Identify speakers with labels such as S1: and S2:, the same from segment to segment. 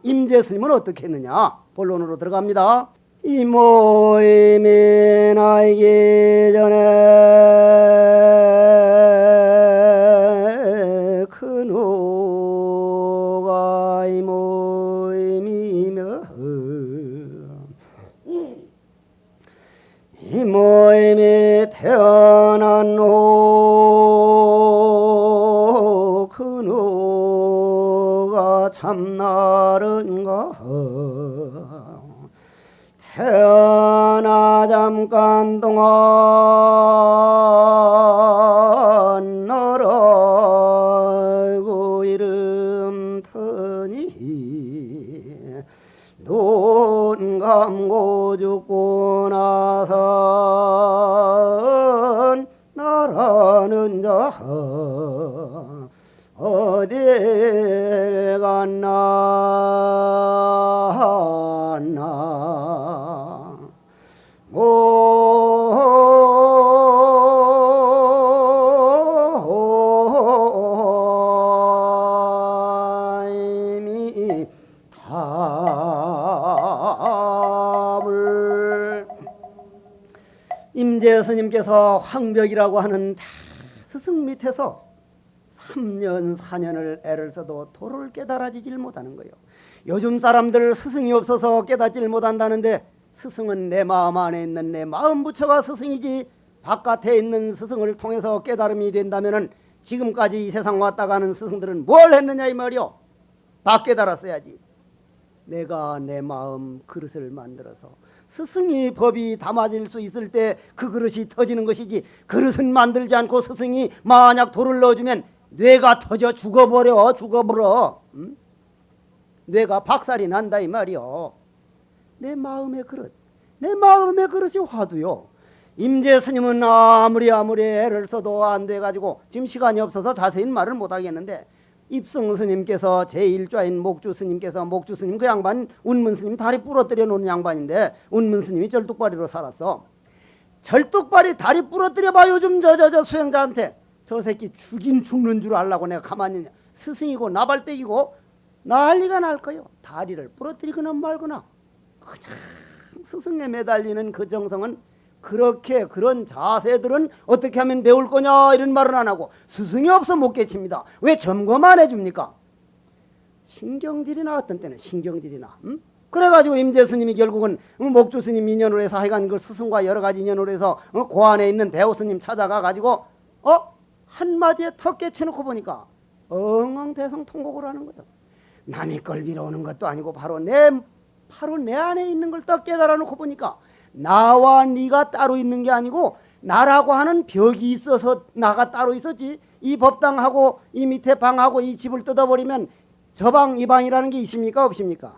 S1: 임재스님은 어떻게 했느냐? 본론으로 들어갑니다. 이 모임이 나이기 전에 큰호가 이 모임이며 이 모임이 태어난 후 큰호가 참나른가 태어나 잠깐 동안 너라고 이름 터니 눈 감고 죽고 나선 나라는 자 어딜 갔나 모임이 답을 임재스님께서 황벽이라고 하는 스승 밑에서 3년 4년을 애를 써도 도를 깨달아지질 못하는 거예요. 요즘 사람들 스승이 없어서 깨닫질 못한다는데 스승은 내 마음 안에 있는 내 마음 부처가 스승이지 바깥에 있는 스승을 통해서 깨달음이 된다면 지금까지 이 세상 왔다 가는 스승들은 뭘 했느냐 이 말이요. 다 깨달았어야지. 내가 내 마음 그릇을 만들어서 스승이 법이 담아질 수 있을 때 그 그릇이 터지는 것이지 그릇은 만들지 않고 스승이 만약 돌을 넣어주면 뇌가 터져 죽어버려. 뇌가 박살이 난다 이 말이요. 내 마음의 그릇, 내 마음의 그릇이 화두요. 임재스님은 아무리 애를 써도 안 돼가지고 지금 시간이 없어서 자세히 말을 못하겠는데 입성스님께서 제1좌인 목주스님께서 목주스님 그 양반 운문스님 다리 부러뜨려 놓은 양반인데 운문스님이 절뚝발이로 살았어. 절뚝발이 다리 부러뜨려 봐. 요즘 저 수행자한테 저 새끼 죽인 죽는 줄 알라고 내가 가만히 있냐. 스승이고 나발대기고 난리가 날 거요. 다리를 부러뜨리거나 말거나 그냥 스승에 매달리는 그 정성은 그렇게 그런 자세들은 어떻게 하면 배울 거냐 이런 말은 안 하고 스승이 없어 못 깨칩니다. 왜 점검 안 해줍니까? 신경질이나 어떤 때는 신경질이나 그래가지고 임재스님이 결국은 목주스님 인연으로 해서 하여간 그 스승과 여러 가지 인연으로 해서 고안에 있는 대호스님 찾아가 가지고 한마디에 턱 깨쳐놓고 보니까 엉엉대성통곡을 하는 거예요. 남의 걸 빌어오는 것도 아니고 바로 내 안에 있는 걸 딱 깨달아 놓고 보니까 나와 네가 따로 있는 게 아니고 나라고 하는 벽이 있어서 나가 따로 있었지. 이 법당하고 이 밑에 방하고 이 집을 뜯어버리면 저 방 이 방이라는 게 있습니까 없습니까?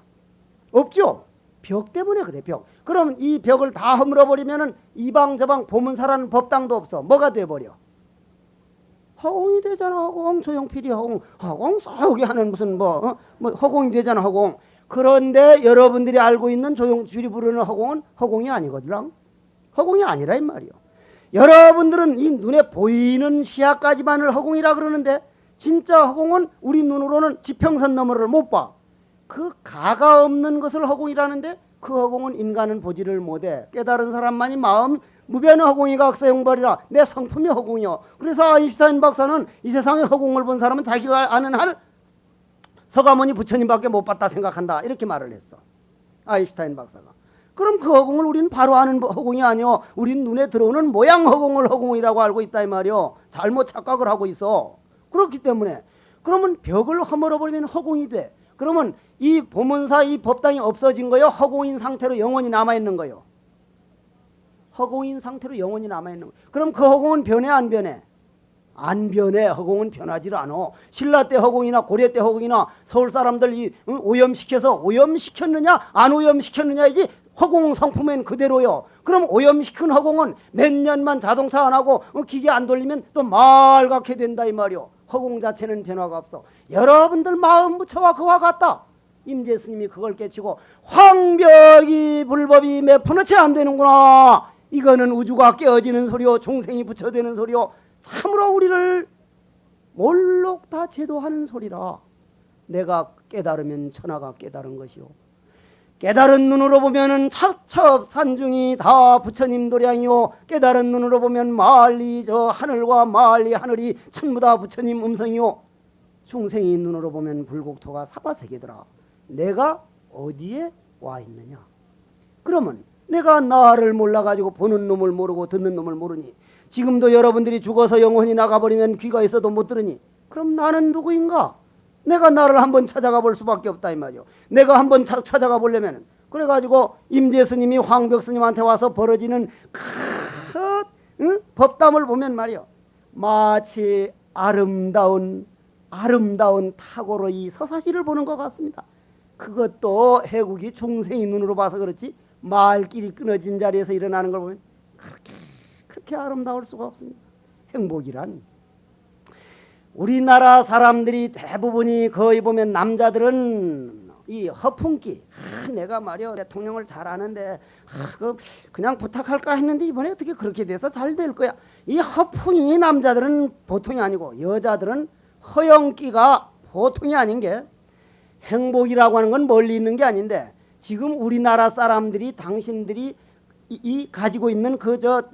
S1: 없죠. 벽 때문에 그래. 벽. 그럼 이 벽을 다 허물어버리면 이 방 저 방 보문사라는 법당도 없어. 뭐가 돼버려? 허공이 되잖아. 허공. 소용필이 허공 싸우게 하는 무슨 뭐 허공이 되잖아. 허공. 그런데 여러분들이 알고 있는 조용필이 부르는 허공은 허공이 아니거든. 허공이 아니라 이 말이요. 여러분들은 이 눈에 보이는 시야까지만을 허공이라 그러는데 진짜 허공은 우리 눈으로는 지평선 너머를 못 봐. 그 가가 없는 것을 허공이라는데 그 허공은 인간은 보지를 못해. 깨달은 사람만이 마음 무변의 허공이 각사용발이라 내 성품이 허공이요. 그래서 아인슈타인 박사는 이 세상에 허공을 본 사람은 자기가 아는 한 서가모니 부처님밖에 못 봤다 생각한다 이렇게 말을 했어. 아인슈타인 박사가. 그럼 그 허공을 우리는 바로 아는 허공이 아니요. 우린 눈에 들어오는 모양 허공을 허공이라고 알고 있다 이 말이요. 잘못 착각을 하고 있어. 그렇기 때문에 그러면 벽을 허물어버리면 허공이 돼. 그러면 이 보문사 이 법당이 없어진 거요. 허공인 상태로 영원히 남아있는 거요. 허공인 상태로 영원히 남아있는 거요. 그럼 그 허공은 변해 안 변해? 안 변해. 허공은 변하지 않아. 신라 때 허공이나 고려 때 허공이나 서울 사람들 오염시켜서 오염시켰느냐 안 오염시켰느냐이지 허공 성품엔 그대로요. 그럼 오염시킨 허공은 몇 년만 자동차 안 하고 기계 안 돌리면 또 말갛게 된다 이 말이요. 허공 자체는 변화가 없어. 여러분들 마음 부처와 그와 같다. 임재스님이 그걸 깨치고 황벽이 불법이 몇 푼어치 안 되는구나. 이거는 우주가 깨어지는 소리요. 중생이 부처되는 소리요. 참으로 우리를 몰록 다 제도하는 소리라. 내가 깨달으면 천하가 깨달은 것이요. 깨달은 눈으로 보면은 첩첩 산중이 다 부처님 도량이요. 깨달은 눈으로 보면 멀리 저 하늘과 멀리 하늘이 전부 다 부처님 음성이요. 중생이 눈으로 보면 불국토가 사바세계더라. 내가 어디에 와 있느냐? 그러면 내가 나를 몰라가지고 보는 놈을 모르고 듣는 놈을 모르니, 지금도 여러분들이 죽어서 영혼이 나가버리면 귀가 있어도 못 들으니, 그럼 나는 누구인가? 내가 나를 한번 찾아가 볼 수밖에 없다 이 말이요. 내가 한번 찾아가 보려면, 그래가지고 임재스님이 황벽스님한테 와서 벌어지는 큰 법담을 보면 말이요, 마치 아름다운 탁월의 이 서사시를 보는 것 같습니다. 그것도 해국이 중생이 눈으로 봐서 그렇지 말길이 끊어진 자리에서 일어나는 걸 보면 그렇게 아름다울 수가 없습니다. 행복이란, 우리나라 사람들이 대부분이 거의 보면 남자들은 이 허풍기, 내가 말이야 대통령을 잘 아는데 그냥 부탁할까 했는데 이번에 어떻게 그렇게 돼서 잘 될 거야. 이 허풍이 남자들은 보통이 아니고 여자들은 허영기가 보통이 아닌 게, 행복이라고 하는 건 멀리 있는 게 아닌데, 지금 우리나라 사람들이 당신들이 이 가지고 있는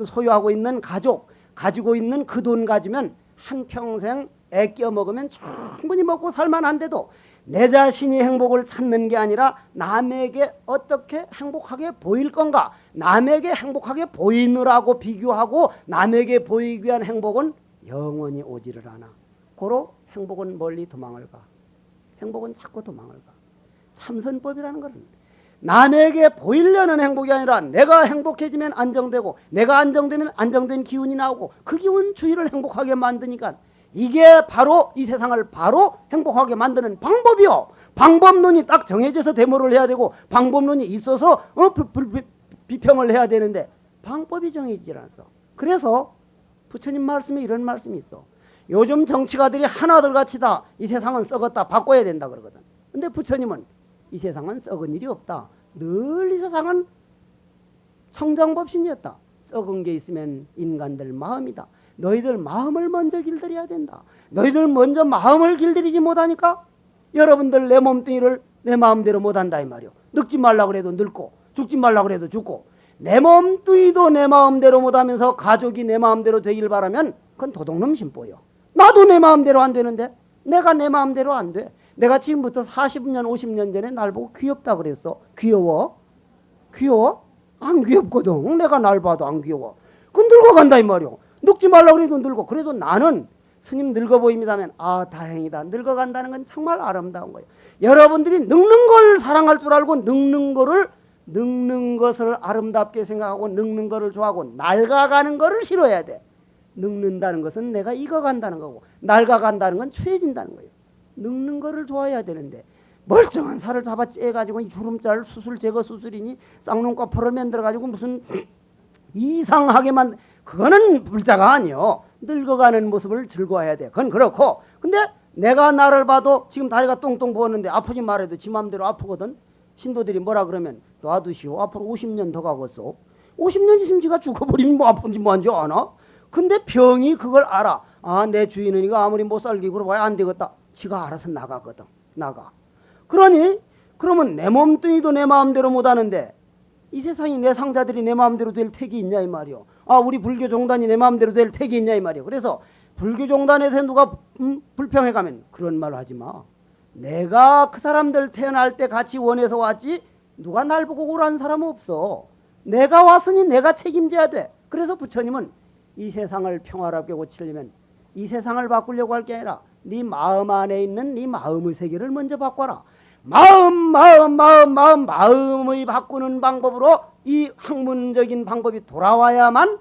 S1: 소유하고 있는 가족, 가지고 있는 그 돈 가지면 한평생 애껴 먹으면 충분히 먹고 살만한데도 내 자신이 행복을 찾는 게 아니라 남에게 어떻게 행복하게 보일 건가, 남에게 행복하게 보이느라고 비교하고 남에게 보이기 위한 행복은 영원히 오지를 않아. 고로 행복은 멀리 도망을 가. 행복은 자꾸 도망을 가. 참선법이라는 것은 남에게 보이려는 행복이 아니라 내가 행복해지면 안정되고, 내가 안정되면 안정된 기운이 나오고, 그 기운 주위를 행복하게 만드니까 이게 바로 이 세상을 바로 행복하게 만드는 방법이요. 방법론이 딱 정해져서 데모를 해야 되고, 방법론이 있어서 비평을 해야 되는데 방법이 정해지질 않았어. 그래서 부처님 말씀에 이런 말씀이 있어. 요즘 정치가들이 하나들 같이 다 이 세상은 썩었다, 바꿔야 된다 그러거든. 근데 부처님은 이 세상은 썩은 일이 없다. 늘 이 세상은 청정법신이었다. 썩은 게 있으면 인간들 마음이다. 너희들 마음을 먼저 길들여야 된다. 너희들 먼저 마음을 길들이지 못하니까 여러분들 내 몸뚱이를 내 마음대로 못한다 이 말이요. 늙지 말라 그래도 늙고, 죽지 말라 그래도 죽고, 내 몸뚱이도 내 마음대로 못하면서 가족이 내 마음대로 되길 바라면 그건 도둑놈 심보요. 나도 내 마음대로 안 되는데, 내가 내 마음대로 안 돼. 내가 지금부터 40년 50년 전에 날 보고 귀엽다 그랬어. 귀여워? 귀여워? 안 귀엽거든. 내가 날 봐도 안 귀여워. 그건 늙어간다 이 말이오. 늙지 말라고 그래도 늙어. 그래도 나는 스님 늙어 보입니다면 아 다행이다. 늙어간다는 건 정말 아름다운 거예요. 여러분들이 늙는 걸 사랑할 줄 알고 늙는 것을 아름답게 생각하고 늙는 것을 좋아하고 낡아가는 것을 싫어해야 돼. 늙는다는 것은 내가 익어간다는 거고, 낡아간다는 건 추해진다는 거예요. 늙는 거를 좋아해야 되는데 멀쩡한 살을 잡아 째가지고 주름살 수술 제거 수술이니 쌍놈과 펄을 만들어가지고 무슨 이상하게만, 그거는 불자가 아니요. 늙어가는 모습을 즐거워해야 돼. 그건 그렇고, 근데 내가 나를 봐도 지금 다리가 똥똥 부었는데 아프지 말아도 지 맘대로 아프거든. 신도들이 뭐라 그러면 놔두시오. 앞으로 50년 더 가겠어. 50년 있으면 지가 죽어버리면 뭐 아픈지 뭐한지 아나? 근데 병이 그걸 알아. 아, 내 주인은 이거 아무리 못 살기 그러봐야 안 되겠다. 지가 알아서 나가거든. 나가. 그러니 그러면 내 몸뚱이도 내 마음대로 못하는데 이 세상이 내 상자들이 내 마음대로 될 택이 있냐 이 말이요. 아, 우리 불교 종단이 내 마음대로 될 택이 있냐 이 말이요. 그래서 불교 종단에서 누가 불평해 가면 그런 말 하지 마. 내가 그 사람들 태어날 때 같이 원해서 왔지 누가 날 보고 오라는 사람은 없어. 내가 왔으니 내가 책임져야 돼. 그래서 부처님은 이 세상을 평화롭게 고치려면 이 세상을 바꾸려고 할 게 아니라 네 마음 안에 있는 네 마음의 세계를 먼저 바꿔라. 마음의 바꾸는 방법으로 이 학문적인 방법이 돌아와야만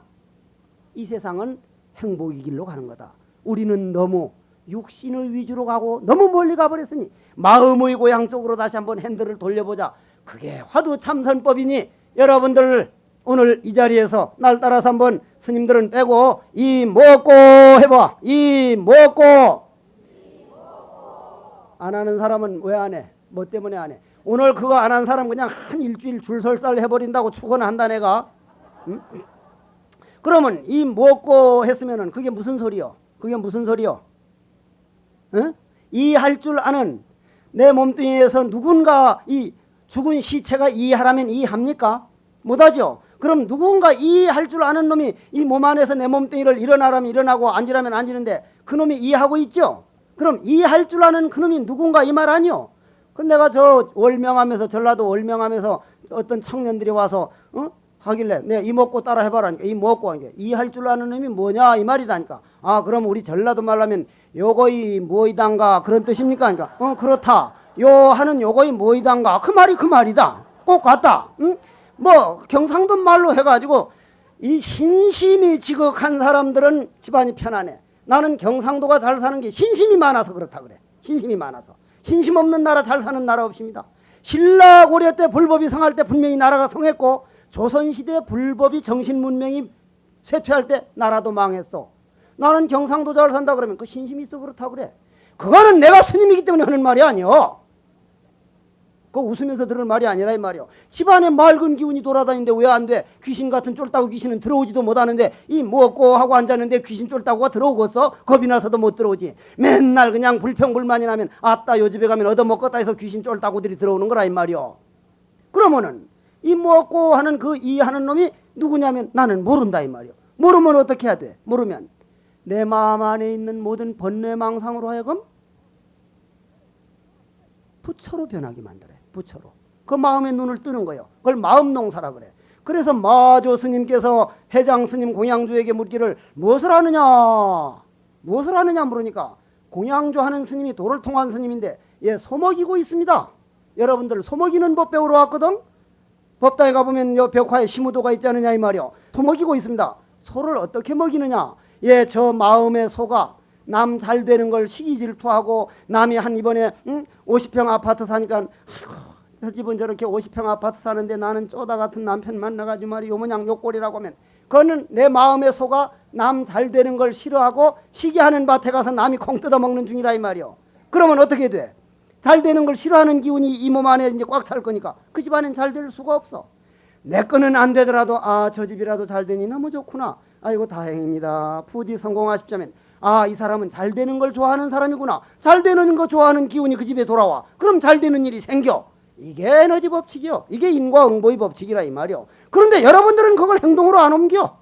S1: 이 세상은 행복의 길로 가는 거다. 우리는 너무 육신의 위주로 가고 너무 멀리 가버렸으니 마음의 고향 쪽으로 다시 한번 핸들을 돌려보자. 그게 화두참선법이니 여러분들 오늘 이 자리에서 날 따라서 한번 스님들은 빼고 이 먹고 해봐. 이 먹고. 안 하는 사람은 왜 안 해? 뭐 때문에 안 해? 오늘 그거 안 한 사람 그냥 한 일주일 줄설살 해버린다고 축원한다 내가. 응? 그러면 이 먹고 했으면은 그게 무슨 소리요? 그게 무슨 소리요? 응? 이 할 줄 아는 내 몸뚱이에서 누군가 이 죽은 시체가 이해하라면 이해합니까? 못하죠. 그럼 누군가 이해할 줄 아는 놈이 이 몸 안에서 내 몸뚱이를 일어나라면 일어나고 앉으라면 앉는데 그놈이 이해하고 있죠. 그럼 이해할 줄 아는 그놈이 누군가 이 말 아니요. 그 내가 저 월명하면서 전라도 월명하면서 어떤 청년들이 와서 하길래 내가 이 먹고 따라 해봐라니까 이 먹고 하니까 이해할 줄 아는 놈이 뭐냐 이 말이다니까. 아 그럼 우리 전라도 말하면 요거이 뭐이단가 그런 뜻입니까? 그러니까 그렇다. 요 하는 요거이 뭐이단가 그 말이 그 말이다. 꼭 같다. 응? 뭐 경상도 말로 해가지고 이 신심이 지극한 사람들은 집안이 편안해. 나는 경상도가 잘 사는 게 신심이 많아서 그렇다 그래. 신심이 많아서. 신심 없는 나라 잘 사는 나라 없습니다. 신라 고려 때 불법이 성할 때 분명히 나라가 성했고 조선시대 불법이 정신문명이 쇠퇴할 때 나라도 망했어. 나는 경상도 잘 산다 그러면 그 신심이 있어 그렇다 그래. 그거는 내가 스님이기 때문에 하는 말이 아니요. 그거 웃으면서 들을 말이 아니라 이 말이요. 집안에 맑은 기운이 돌아다니는데 왜 안 돼? 귀신 같은 쫄따구 귀신은 들어오지도 못하는데 이 먹고 하고 앉았는데 귀신 쫄따구가 들어오겠어? 겁이 나서도 못 들어오지. 맨날 그냥 불평불만이 나면 아따 요 집에 가면 얻어먹겠다 해서 귀신 쫄따구들이 들어오는 거라 이 말이요. 그러면은 이 먹고 하는 그 이해하는 놈이 누구냐면 나는 모른다 이 말이요. 모르면 어떻게 해야 돼? 모르면 내 마음 안에 있는 모든 번뇌망상으로 하여금 부처로 변하게 만들어요. 부처로. 그 마음의 눈을 뜨는 거예요. 그걸 마음농사라 그래. 그래서 마조 스님께서 해장 스님 공양주에게 묻기를 무엇을 하느냐? 무엇을 하느냐 물으니까 공양주 하는 스님이 도를 통한 스님인데 예, 소먹이고 있습니다. 여러분들 소먹이는 법 배우러 왔거든? 법당에 가보면 요 벽화에 시무도가 있지 않느냐 이 말이요. 소먹이고 있습니다. 소를 어떻게 먹이느냐? 예, 저 마음의 소가 남 잘 되는 걸 시기 질투하고 남이 한 이번에 50평 아파트 사니까 아이고 저 집은 저렇게 50평 아파트 사는데 나는 쪼다 같은 남편 만나가지고 말이 요 모양 요 꼴이라고 하면 그거는 내 마음의 소가 남 잘 되는 걸 싫어하고 시기하는 밭에 가서 남이 콩 뜯어먹는 중이라 이 말이요. 그러면 어떻게 돼? 잘 되는 걸 싫어하는 기운이 이 몸 안에 이제 꽉 찰 거니까 그 집안엔 잘 될 수가 없어. 내 거는 안 되더라도 아 저 집이라도 잘 되니 너무 좋구나. 아이고 다행입니다. 부디 성공하십자면 아 이 사람은 잘 되는 걸 좋아하는 사람이구나. 잘 되는 거 좋아하는 기운이 그 집에 돌아와. 그럼 잘 되는 일이 생겨. 이게 에너지 법칙이요. 이게 인과응보의 법칙이라 이 말이요. 그런데 여러분들은 그걸 행동으로 안 옮겨.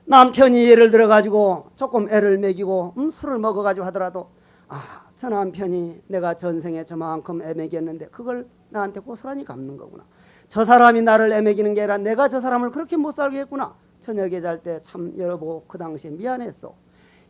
S1: 남편이 예를 들어 가지고 조금 애를 먹이고 술을 먹어 가지고 하더라도 아 저 남편이 내가 전생에 저만큼 애 먹였는데 그걸 나한테 고스란히 갚는 거구나. 저 사람이 나를 애 먹이는 게 아니라 내가 저 사람을 그렇게 못 살게 했구나. 저녁에 잘 때 참 여러분 그 당시에 미안했어.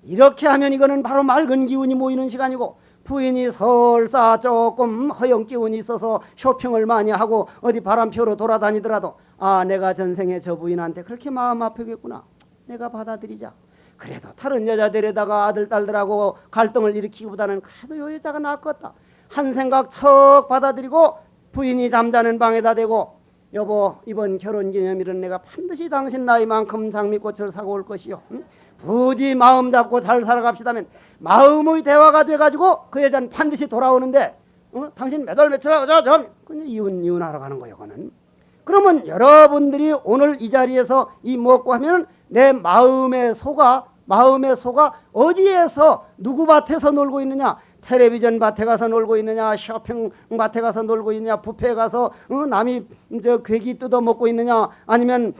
S1: 이렇게 하면 이거는 바로 맑은 기운이 모이는 시간이고 부인이 설사 조금 허영 기운이 있어서 쇼핑을 많이 하고 어디 바람표로 돌아다니더라도 아 내가 전생에 저 부인한테 그렇게 마음 아프겠구나. 내가 받아들이자. 그래도 다른 여자들에다가 아들 딸들하고 갈등을 일으키기보다는 그래도 요 여자가 나을 것 같다. 한 생각 척 받아들이고 부인이 잠자는 방에다 대고 여보 이번 결혼기념일은 내가 반드시 당신 나이만큼 장미꽃을 사고 올 것이요. 응? 부디 마음 잡고 잘 살아갑시다면 마음의 대화가 돼가지고 그 여자는 반드시 돌아오는데 당신 몇 월 며칠 하고 저 그냥 이혼하러 가는 거예요. 그거는. 그러면 여러분들이 오늘 이 자리에서 이 먹고 하면 내 마음의 소가 어디에서 누구 밭에서 놀고 있느냐? 텔레비전 밭에 가서 놀고 있느냐? 쇼핑 밭에 가서 놀고 있느냐? 뷔페에 가서 남이 저 괴기 뜯어 먹고 있느냐? 아니면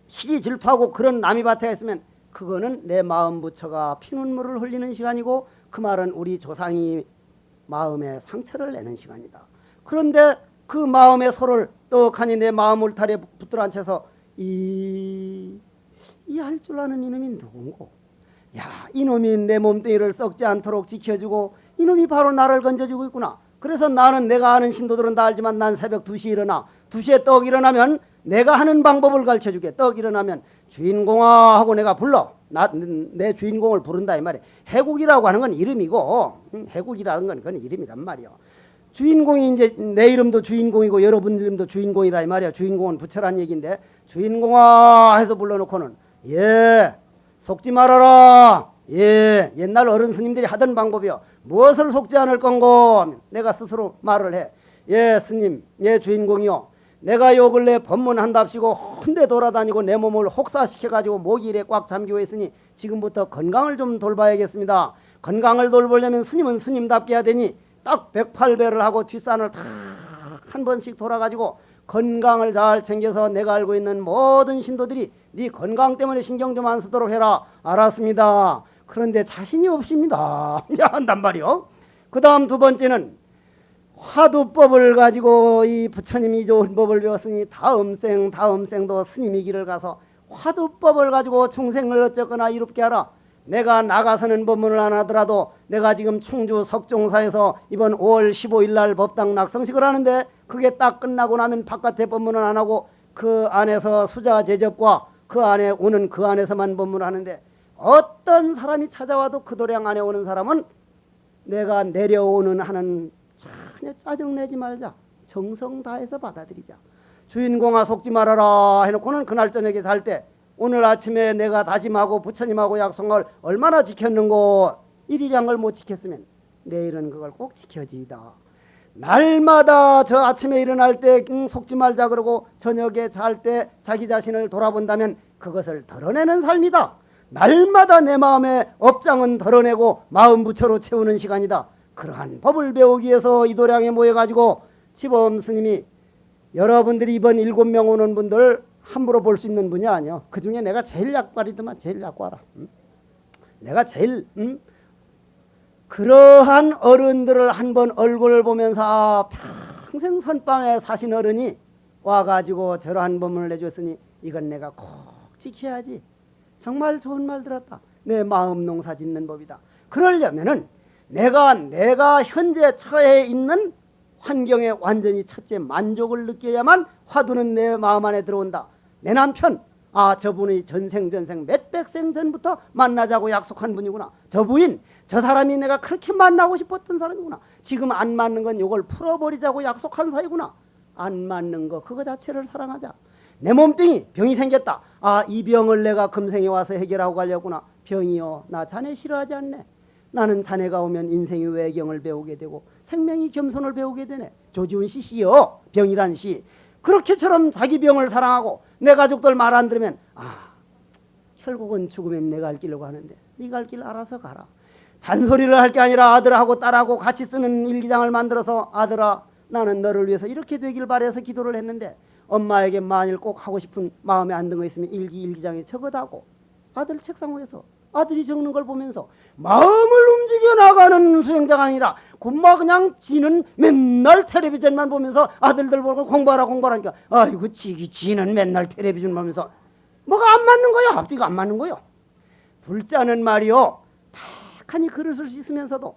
S1: 시기 질투하고 그런 남이 밭에 있으면 그거는 내 마음 부처가 피눈물을 흘리는 시간이고 그 말은 우리 조상이 마음에 상처를 내는 시간이다. 그런데 그 마음의 소를 떡하니 내 마음 울타리에 붙들어 앉혀서 이 할 줄 아는 이놈이 누군고? 야, 이놈이 내 몸뚱이를 썩지 않도록 지켜주고 이놈이 바로 나를 건져주고 있구나. 그래서 나는 내가 아는 신도들은 다 알지만 난 새벽 2시에 일어나 2시에 떡 일어나면 내가 하는 방법을 가르쳐주게. 떡 일어나면 주인공아 하고 내가 불러. 내 주인공을 부른다 이 말이야. 해국이라고 하는 건 이름이고 해국이라는 건 그건 이름이란 말이야. 주인공이 이제 내 이름도 주인공이고 여러분 이름도 주인공이라 이 말이야. 주인공은 부처란 얘기인데 주인공아 해서 불러놓고는 예 속지 말아라. 예 옛날 어른 스님들이 하던 방법이요. 무엇을 속지 않을 건고 내가 스스로 말을 해. 예 스님 예 주인공이요. 내가 요 근래 법문한답시고 혼대 돌아다니고 내 몸을 혹사시켜가지고 목이 이래 꽉 잠기고 있으니 지금부터 건강을 좀 돌봐야겠습니다. 건강을 돌보려면 스님은 스님답게 해야 되니 딱 108배를 하고 뒷산을 탁 한 번씩 돌아가지고 건강을 잘 챙겨서 내가 알고 있는 모든 신도들이 네 건강 때문에 신경 좀 안 쓰도록 해라. 알았습니다. 그런데 자신이 없습니다. 한단 말이요. 그 다음 두 번째는 화두법을 가지고 이 부처님이 좋은 법을 배웠으니 다음 생도 스님이 길을 가서 화두법을 가지고 중생을 어쩌거나 이롭게 하라. 내가 나가서는 법문을 안 하더라도 내가 지금 충주 석종사에서 이번 5월 15일 날 법당 낙성식을 하는데 그게 딱 끝나고 나면 바깥에 법문을 안 하고 그 안에서 수자 제접과 그 안에 오는 그 안에서만 법문을 하는데 어떤 사람이 찾아와도 그 도량 안에 오는 사람은 내가 내려오는 하는 전혀 짜증내지 말자. 정성 다해서 받아들이자. 주인공아 속지 말아라 해놓고는 그날 저녁에 잘 때 오늘 아침에 내가 다짐하고 부처님하고 약속을 얼마나 지켰는고 일이란 걸 못 지켰으면 내일은 그걸 꼭 지켜지이다. 날마다 저 아침에 일어날 때 속지 말자 그러고 저녁에 잘 때 자기 자신을 돌아본다면 그것을 덜어내는 삶이다. 날마다 내 마음의 업장은 덜어내고 마음 부처로 채우는 시간이다. 그러한 법을 배우기 위해서 이 도량에 모여가지고 지범 스님이 여러분들이 이번 7명 오는 분들 함부로 볼 수 있는 분이 아니요. 그 중에 내가 제일 약발이더만 제일 약과라. 내가 제일 그러한 어른들을 한번 얼굴을 보면서 평생 선방에 사신 어른이 와가지고 저러한 법문을 내줬으니 이건 내가 꼭 지켜야지. 정말 좋은 말 들었다. 내 마음 농사 짓는 법이다. 그러려면은 내가 현재 처해 있는 환경에 완전히 첫째 만족을 느껴야만 화두는 내 마음 안에 들어온다. 내 남편, 저분이 전생 몇백 생 전부터 만나자고 약속한 분이구나. 저 부인, 저 사람이 내가 그렇게 만나고 싶었던 사람이구나. 지금 안 맞는 건 이걸 풀어버리자고 약속한 사이구나. 안 맞는 거 그거 자체를 사랑하자. 내 몸뚱이 병이 생겼다. 이 병을 내가 금생에 와서 해결하고 가려구나. 병이요, 나 자네 싫어하지 않네. 나는 자네가 오면 인생의 외경을 배우게 되고 생명의 겸손을 배우게 되네. 조지훈 씨 시요. 병이란 시. 그렇게처럼 자기 병을 사랑하고 내 가족들 말 안 들으면 결국은 죽으면 내가 갈 길로 가는데 네가 갈 길 알아서 가라. 잔소리를 할 게 아니라 아들하고 딸하고 같이 쓰는 일기장을 만들어서 아들아 나는 너를 위해서 이렇게 되길 바라서 기도를 했는데 엄마에게 만일 꼭 하고 싶은 마음에 안 든 거 있으면 일기장에 적어다고 아들 책상 위에서 아들이 적는 걸 보면서 마음을 움직여 나가는 수행자가 아니라 곰마 그냥 지는 맨날 텔레비전만 보면서 아들들 보고 공부하라니까 아이고 지는 맨날 텔레비전 보면서 뭐가 안 맞는 거야. 앞뒤가 안 맞는 거요. 불자는 말이요 탁하니 그릇을 씻으면서도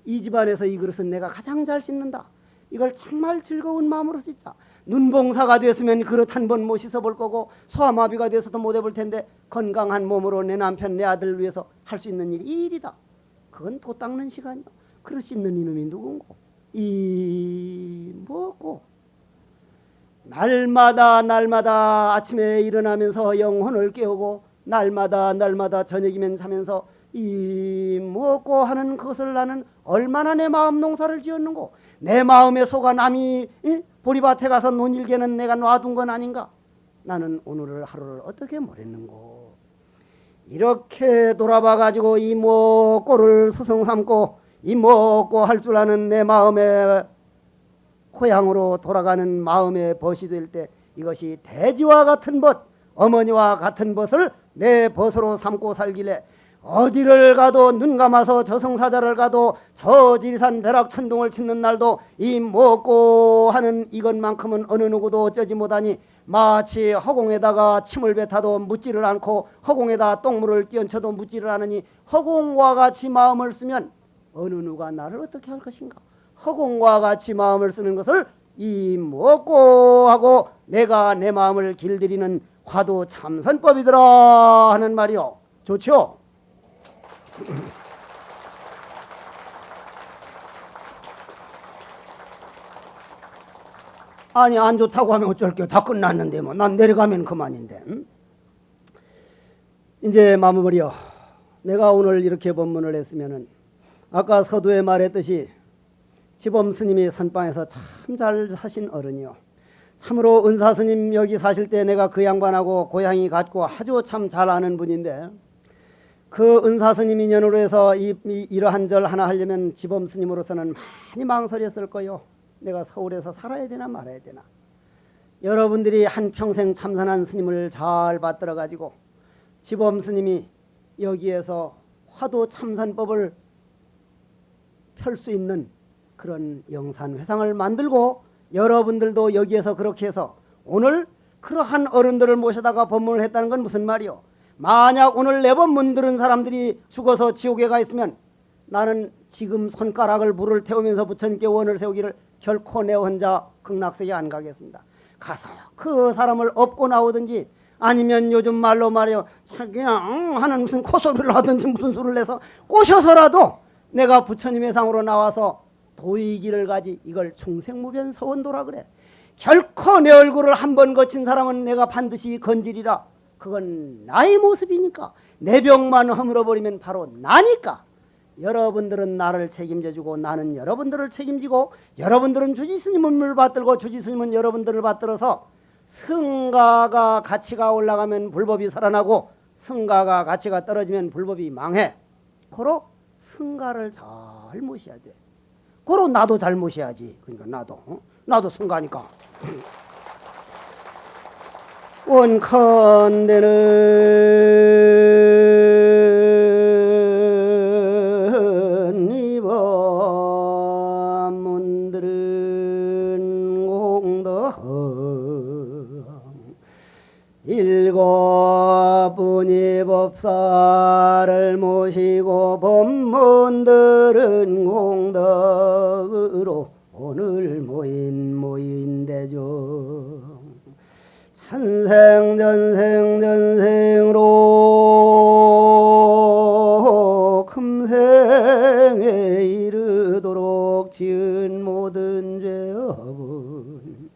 S1: 이 집안에서 이 그릇은 내가 가장 잘 씻는다. 이걸 정말 즐거운 마음으로 씻자. 눈봉사가 됐으면 그릇 한 번 못 씻어볼 거고 소아마비가 돼서도 못 해볼 텐데 건강한 몸으로 내 남편 내 아들을 위해서 할 수 있는 일이 이 일이다. 그건 도 닦는 시간이야. 그릇 씻는 이놈이 누군고 이 뭐고 날마다 아침에 일어나면서 영혼을 깨우고 날마다 저녁이면 자면서 이 무엇고 하는 것을 나는 얼마나 내 마음 농사를 지었는고 내 마음에 속아 남이 보리밭에 가서 논일개는 내가 놔둔 건 아닌가. 나는 오늘을 하루를 어떻게 보냈는고. 이렇게 돌아봐 가지고 이 무엇고를 스승 삼고 이 무엇고 할 줄 아는 내 마음의 고향으로 돌아가는 마음의 벗이 될 때 이것이 대지와 같은 벗 어머니와 같은 벗을 내 벗으로 삼고 살길래 어디를 가도 눈 감아서 저승사자를 가도 저 지리산 벼락천둥을 치는 날도 이 먹고 하는 이것만큼은 어느 누구도 어쩌지 못하니 마치 허공에다가 침을 뱉어도 묻지를 않고 허공에다 똥물을 끼얹혀도 묻지를 않으니 허공과 같이 마음을 쓰면 어느 누가 나를 어떻게 할 것인가. 허공과 같이 마음을 쓰는 것을 이 먹고 하고 내가 내 마음을 길들이는 화두 참선법이더라 하는 말이요. 좋죠? 아니 안 좋다고 하면 어쩔게요. 다 끝났는데 뭐 난 내려가면 그만인데. 이제 마무리요. 내가 오늘 이렇게 법문을 했으면은 아까 서두에 말했듯이 지범 스님이 선방에서 참 잘 사신 어른이요. 참으로 은사 스님 여기 사실 때 내가 그 양반하고 고향이 같고 아주 참 잘 아는 분인데 그 은사스님 인연으로 해서 이러한 절 하나 하려면 지범스님으로서는 많이 망설였을 거요. 내가 서울에서 살아야 되나 말아야 되나. 여러분들이 한평생 참선한 스님을 잘 받들어 가지고 지범스님이 여기에서 화도 참선법을 펼 수 있는 그런 영산회상을 만들고 여러분들도 여기에서 그렇게 해서 오늘 그러한 어른들을 모셔다가 법문을 했다는 건 무슨 말이요? 만약 오늘 내 법문 들은 사람들이 죽어서 지옥에 가 있으면 나는 지금 손가락을 물을 태우면서 부처님께 원을 세우기를 결코 내 혼자 극락세계 안 가겠습니다. 가서 그 사람을 업고 나오든지 아니면 요즘 말로 말이요 그냥 하는 무슨 코소리를 하든지 무슨 수를 내서 꼬셔서라도 내가 부처님의 상으로 나와서 도의기를 가지. 이걸 중생무변 서원도라 그래. 결코 내 얼굴을 한 번 거친 사람은 내가 반드시 건지리라. 그건 나의 모습이니까. 내 병만 허물어버리면 바로 나니까. 여러분들은 나를 책임져주고 나는 여러분들을 책임지고 여러분들은 주지스님을 받들고 주지스님은 여러분들을 받들어서 승가가 가치가 올라가면 불법이 살아나고 승가가 가치가 떨어지면 불법이 망해. 고로 승가를 잘 모셔야 돼. 고로 나도 잘 모셔야지. 그러니까 나도 승가니까. 원컨대는 이번 문들은 공덕 일곱 분이 법사를 모시고 법문들은 공덕으로 오늘 모인 대중 전생으로 금생에 이르도록 지은 모든 죄업은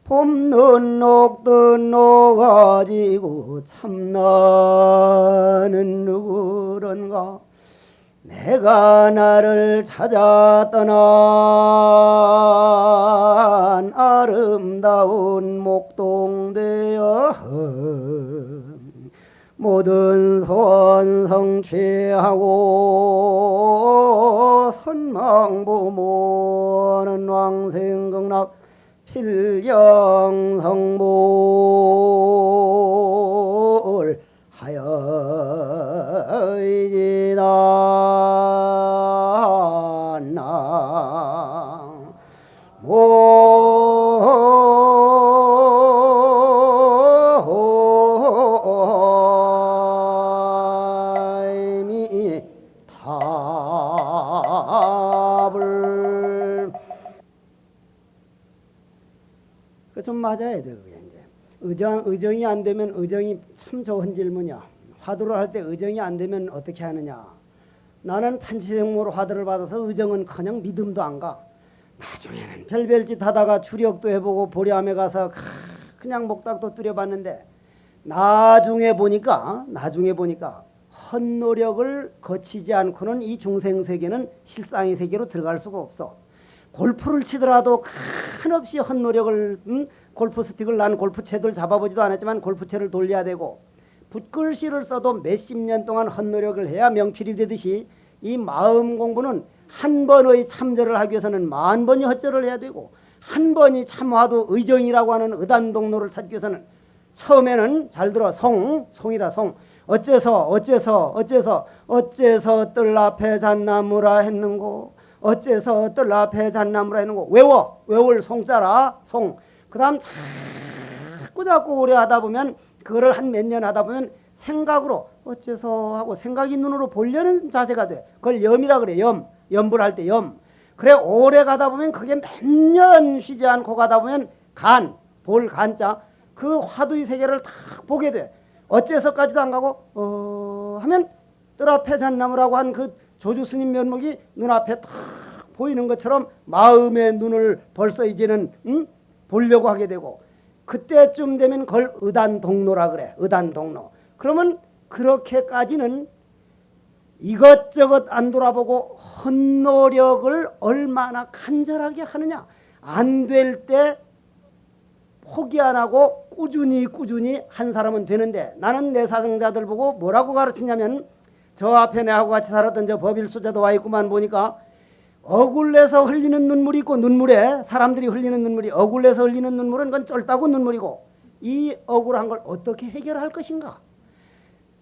S1: 봄는 녹든 녹아지고 참나는 누구런가. 내가 나를 찾아 떠난 아름다운 목동되어 모든 소원 성취하고 선망부모는 왕생극락 필경성몰 하여이지다 모임이 답을 좀 맞아야 돼. 그게 이제 의정이 안 되면 의정이 참 좋은 질문이야. 화두를 할 때 의정이 안 되면 어떻게 하느냐. 나는 판치생모로 화두를 받아서 의정은 그냥 믿음도 안 가. 나중에는 별별 짓 하다가 주력도 해보고 보리암에 가서 그냥 목닥도 뚫어봤는데 나중에 보니까 헛노력을 거치지 않고는 이 중생세계는 실상의 세계로 들어갈 수가 없어. 골프를 치더라도 한없이 헛노력을 골프 스틱을 난 골프채들 잡아보지도 않았지만 골프채를 돌려야 되고 붓글씨를 써도 몇십 년 동안 헛노력을 해야 명필이 되듯이 이 마음 공부는 한 번의 참절을 하기 위해서는 만 번이 헛절을 해야 되고 한 번이 참화도 의정이라고 하는 의단동로를 찾기 위해서는 처음에는 잘 들어 송이라 송 어째서 뜰 앞에 잣나무라 했는고 어째서 뜰 앞에 잣나무라 했는고 외울 송자라 송. 그 다음 자꾸 오래 하다 보면 그거를 한 몇 년 하다 보면 생각으로 어째서 하고 생각이 눈으로 보려는 자세가 돼. 그걸 염이라 그래. 염불할 때 염. 그래 오래 가다 보면 그게 몇 년 쉬지 않고 가다 보면 볼 간자 그 화두의 세계를 다 보게 돼. 어째서까지도 안 가고 하면 뜰 앞에 잣나무라고 한 그 조주 스님 면목이 눈앞에 탁 보이는 것처럼 마음의 눈을 벌써 이제는 보려고 하게 되고 그때쯤 되면 그걸 의단동로라 그래. 의단동로. 그러면 그렇게까지는 이것저것 안 돌아보고 헛노력을 얼마나 간절하게 하느냐. 안 될 때 포기 안 하고 꾸준히 한 사람은 되는데 나는 내 사정자들 보고 뭐라고 가르치냐면 저 앞에 내하고 같이 살았던 저 법일수자도 와 있구만. 보니까 억울해서 흘리는 눈물이 있고, 눈물에 사람들이 흘리는 눈물이, 억울해서 흘리는 눈물은 그건 쫄따구 눈물이고, 이 억울한 걸 어떻게 해결할 것인가.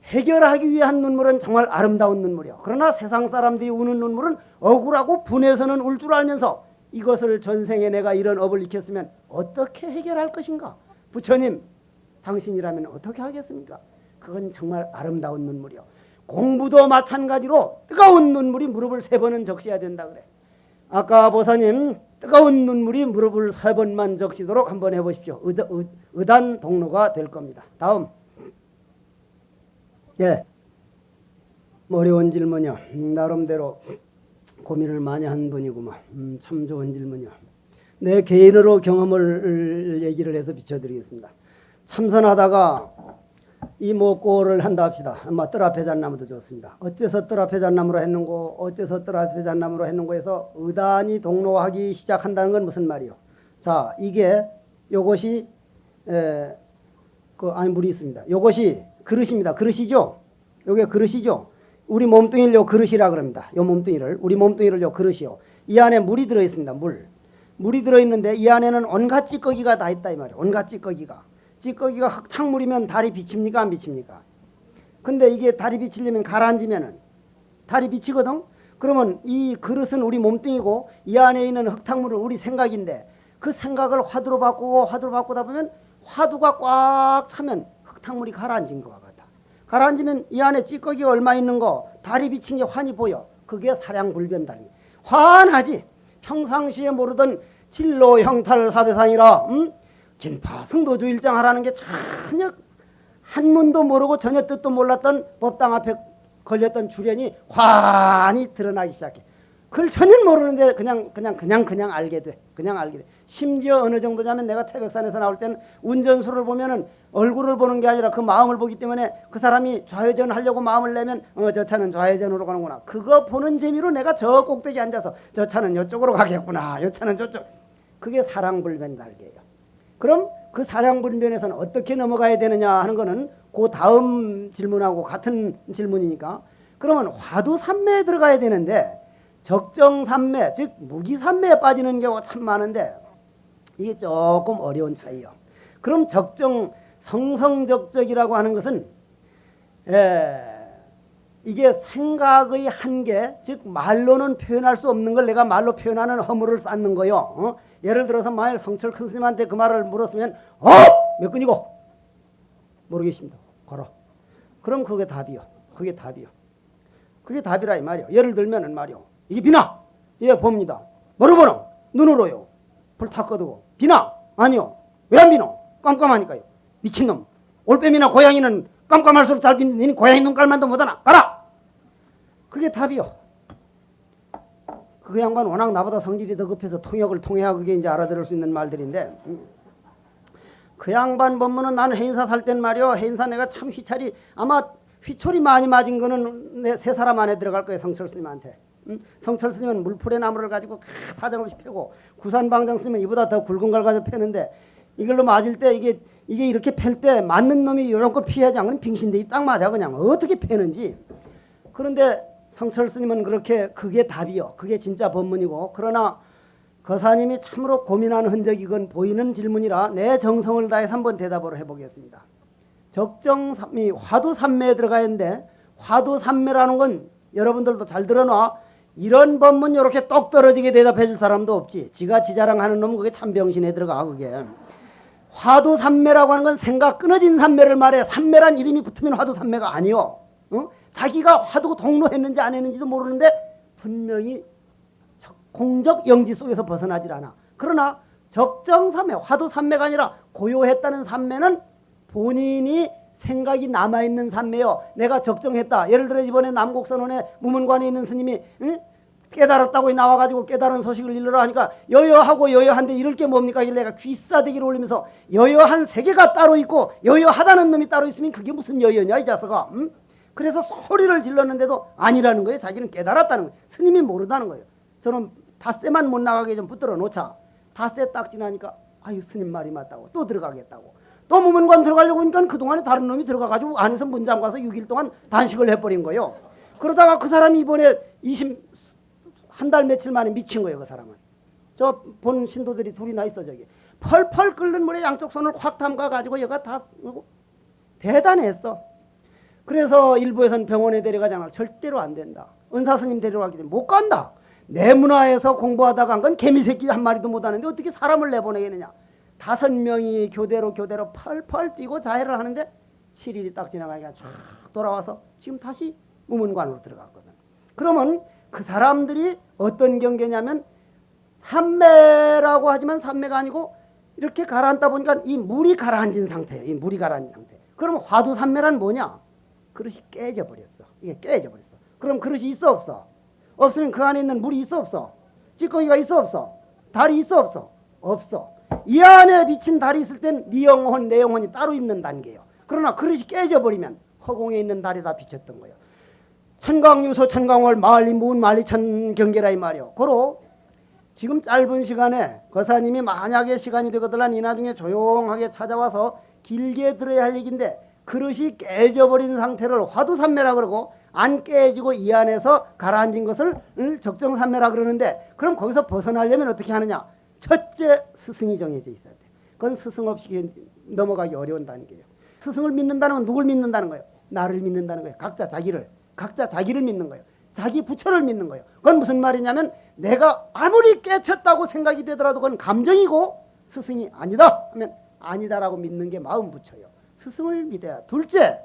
S1: 해결하기 위한 눈물은 정말 아름다운 눈물이요. 그러나 세상 사람들이 우는 눈물은 억울하고 분해서는 울 줄 알면서 이것을 전생에 내가 이런 업을 익혔으면 어떻게 해결할 것인가. 부처님, 당신이라면 어떻게 하겠습니까? 그건 정말 아름다운 눈물이요. 공부도 마찬가지로 뜨거운 눈물이 무릎을 3번은 적셔야 된다 그래. 아까 보사님, 뜨거운 눈물이 무릎을 3번만 적시도록 한번 해보십시오. 의단 동로가 될 겁니다. 다음. 예, 어려운 질문이요. 나름대로 고민을 많이 한 분이구만. 참 좋은 질문이요. 내 개인으로 경험을 얘기를 해서 비춰드리겠습니다. 참선하다가 이 목고를 한다 합시다. 아마 뜰 앞에 잣나무도 좋습니다. 어째서 뜰 앞에 잣나무로 했는고, 어째서 뜰 앞에 잣나무로 했는고 해서 의단이 동로하기 시작한다는 건 무슨 말이요? 자, 이게 요것이 아니 물이 있습니다. 요것이 그릇입니다. 그릇이죠? 요게 그릇이죠? 우리 몸뚱이를 요 그릇이라 그럽니다. 요 몸뚱이를, 우리 몸뚱이를 요 그릇이요. 이 안에 물이 들어있습니다. 물이 들어있는데 이 안에는 온갖 찌꺼기가 다 있다 이 말이에요. 온갖 찌꺼기가 흙탕물이면 달이 비칩니까 안 비칩니까? 근데 이게 달이 비치려면 가라앉으면은 달이 비치거든. 그러면 이 그릇은 우리 몸뚱이고 이 안에 있는 흙탕물은 우리 생각인데, 그 생각을 화두로 바꾸다 보면 화두가 꽉 차면 흙탕물이 가라앉은 것과 같아. 가라앉으면 이 안에 찌꺼기가 얼마 있는 거, 달이 비친 게 환히 보여. 그게 사량불변달이 환하지. 평상시에 모르던 진로 형탈 사배상이라 진파 승도주 일장하라는 게 전혀 한문도 모르고 전혀 뜻도 몰랐던 법당 앞에 걸렸던 주련이 환히 드러나기 시작해. 그걸 전혀 모르는데 그냥 알게 돼. 그냥 알게 돼. 심지어 어느 정도냐면 내가 태백산에서 나올 땐 운전수를 보면은 얼굴을 보는 게 아니라 그 마음을 보기 때문에 그 사람이 좌회전 하려고 마음을 내면 저 차는 좌회전으로 가는구나. 그거 보는 재미로 내가 저 꼭대기 앉아서 저 차는 이쪽으로 가겠구나. 이 차는 저쪽. 그게 사량불변 달개예요. 그럼 그 사량불변에서는 어떻게 넘어가야 되느냐 하는 거는 그 다음 질문하고 같은 질문이니까, 그러면 화두산매에 들어가야 되는데 적정산매, 즉 무기산매에 빠지는 경우가 참 많은데 이게 조금 어려운 차이요. 그럼 성성적적이라고 하는 것은 이게 생각의 한계, 즉 말로는 표현할 수 없는 걸 내가 말로 표현하는 허물을 쌓는 거요. 예를 들어서 만일 성철 큰 스님한테 그 말을 물었으면 몇 근이고? 모르겠습니다. 걸어. 그럼 그게 답이요. 그게 답이라 이 말이요. 예를 들면은 말이요. 이게 비나? 예, 봅니다. 뭐로 보노? 눈으로요. 불 탁 꺼두고. 비나? 아니요. 왜 안 비노? 깜깜하니까요. 미친놈. 올빼미나 고양이는 깜깜할수록 잘 비는데 니는 고양이 눈깔만도 못하나? 가라! 그게 답이요. 그 양반 워낙 나보다 성질이 더 급해서 통역을 통해야 그게 이제 알아들을 수 있는 말들인데, 그 양반 법문은 나는 해인사 살 땐 말이요. 해인사 내가 참 휘찰이, 아마 휘철이 많이 맞은 거는 내 3사람 안에 들어갈 거예요. 성철 스님한테. 성철 스님은 물풀의 나무를 가지고 사정없이 펴고, 구산방장 스님은 이보다 더 굵은 걸 가지고 펴는데, 이걸로 맞을 때 이게 이렇게 펼 때 맞는 놈이 이런 거 피해야지 않으면 빙신대기 딱 맞아. 그냥 어떻게 패는지. 그런데 성철 스님은 그렇게, 그게 답이요. 그게 진짜 법문이고, 그러나 거사님이 참으로 고민한 흔적이 건 보이는 질문이라 내 정성을 다해서 한번 대답을 해보겠습니다. 적정삼미, 화두삼매에 들어가야 하는데, 화두삼매라는 건 여러분들도 잘 들어놔. 이런 법문 이렇게 똑 떨어지게 대답해 줄 사람도 없지. 지가 지자랑하는 놈은 그게 참 병신에 들어가. 그게 화두삼매라고 하는 건 생각 끊어진 삼매를 말해. 삼매란 이름이 붙으면 화두삼매가 아니요. 자기가 화두 동로했는지 안 했는지도 모르는데 분명히 공적 영지 속에서 벗어나질 않아. 그러나 적정삼매, 화두삼매가 아니라 고요했다는 삼매는 본인이 생각이 남아있는 삼매요. 내가 적정했다. 예를 들어 이번에 남곡선원에 무문관에 있는 스님이 깨달았다고 나와가지고 깨달은 소식을 일러라 하니까 여여하고 여여한데 이럴 게 뭡니까? 내가 귀싸대기를 올리면서 여여한 세계가 따로 있고 여여하다는 놈이 따로 있으면 그게 무슨 여여냐 이 자식아. 그래서 소리를 질렀는데도 아니라는 거예요. 자기는 깨달았다는 거예요. 스님이 모르다는 거예요. 저는 닷새만 못 나가게 좀 붙들어 놓자. 닷새 딱 지나니까 아유 스님 말이 맞다고 또 들어가겠다고. 또 무문관 들어가려고 하니까 그동안에 다른 놈이 들어가가지고 안에서 문 잠가서 6일 동안 단식을 해버린 거예요. 그러다가 그 사람이 이번에 한 달 며칠 만에 미친 거예요. 그 사람은. 저 본 신도들이 둘이나 있어 저기. 펄펄 끓는 물에 양쪽 손을 확 담가 가지고 얘가 다 대단했어. 그래서 일부에서는 병원에 데려가잖아. 절대로 안 된다. 은사스님 데려가기 전에 못 간다. 내 문화에서 공부하다가 간 건 개미새끼 한 마리도 못 하는데 어떻게 사람을 내보내겠느냐. 5명이 교대로 펄펄 뛰고 자해를 하는데 7일이 딱 지나가니까 쫙 돌아와서 지금 다시 우문관으로 들어갔거든. 그러면 그 사람들이 어떤 경계냐면 산매라고 하지만 산매가 아니고 이렇게 가라앉다 보니까 이 물이 가라앉은 상태예요. 이 물이 가라앉은 상태. 그러면 화두산매란 뭐냐? 그릇이 깨져버렸어. 이게 깨져버렸어. 그럼 그릇이 있어 없어? 없으면 그 안에 있는 물이 있어 없어? 찌꺼기가 있어 없어? 달이 있어 없어? 없어. 이 안에 비친 달이 있을 땐 네 영혼 내 영혼이 따로 있는 단계예요. 그러나 그릇이 깨져버리면 허공에 있는 달이 다 비쳤던 거예요. 천강유소 천강월 마을리 무은 만리천 경계라 이 말이요. 고로 지금 짧은 시간에 거사님이 만약에 시간이 되거든 이 나중에 조용하게 찾아와서 길게 들어야 할 얘기인데 그릇이 깨져버린 상태를 화두산매라 그러고 안 깨지고 이 안에서 가라앉은 것을 적정산매라 그러는데 그럼 거기서 벗어나려면 어떻게 하느냐. 첫째 스승이 정해져 있어야 돼. 그건 스승 없이 넘어가기 어려운 단계예요. 스승을 믿는다는 건 누굴 믿는다는 거예요? 나를 믿는다는 거예요. 각자 자기를 믿는 거예요. 자기 부처를 믿는 거예요. 그건 무슨 말이냐면 내가 아무리 깨쳤다고 생각이 되더라도 그건 감정이고 스승이 아니다 하면 아니다라고 믿는 게 마음 부처예요. 스승을 믿어야. 둘째,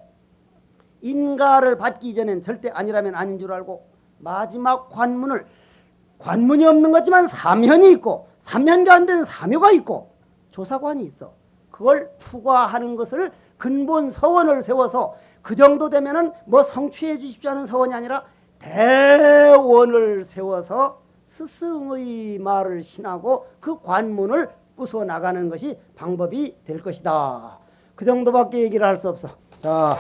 S1: 인가를 받기 전엔 절대 아니라면 아닌 줄 알고 마지막 관문이 없는 거지만 사면이 있고 사면가 안 되는 사묘가 있고 조사관이 있어. 그걸 투과하는 것을 근본 서원을 세워서 그 정도 되면은 뭐 성취해 주십시오 하는 서원이 아니라 대원을 세워서 스승의 말을 신하고 그 관문을 부숴 나가는 것이 방법이 될 것이다. 그 정도밖에 얘기를 할 수 없어. 자.